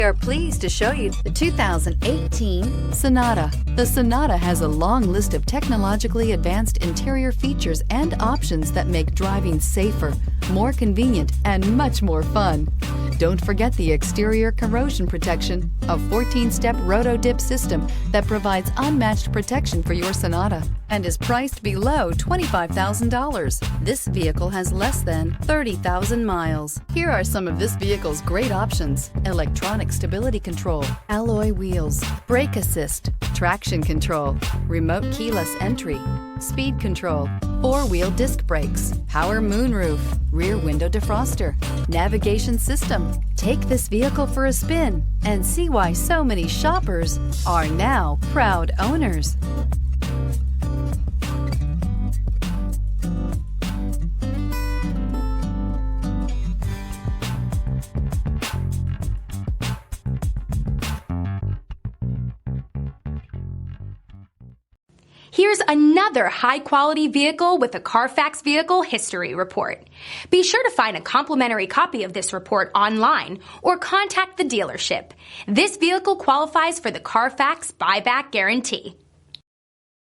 We are pleased to show you the 2018 Sonata. The Sonata has a long list of technologically advanced interior features and options that make driving safer, more convenient, and much more fun. Don't forget the exterior corrosion protection, a 14-step roto-dip system that provides unmatched protection for your Sonata and is priced below $25,000. This vehicle has less than 30,000 miles. Here are some of this vehicle's great options: electronic stability control, alloy wheels, brake assist, traction control, remote keyless entry, speed control, four-wheel disc brakes, power moonroof, rear window defroster, navigation system. Take this vehicle for a spin and see why so many shoppers are now proud owners. Here's another high-quality vehicle with a Carfax Vehicle History Report. Be sure to find a complimentary copy of this report online or contact the dealership. This vehicle qualifies for the Carfax Buyback Guarantee.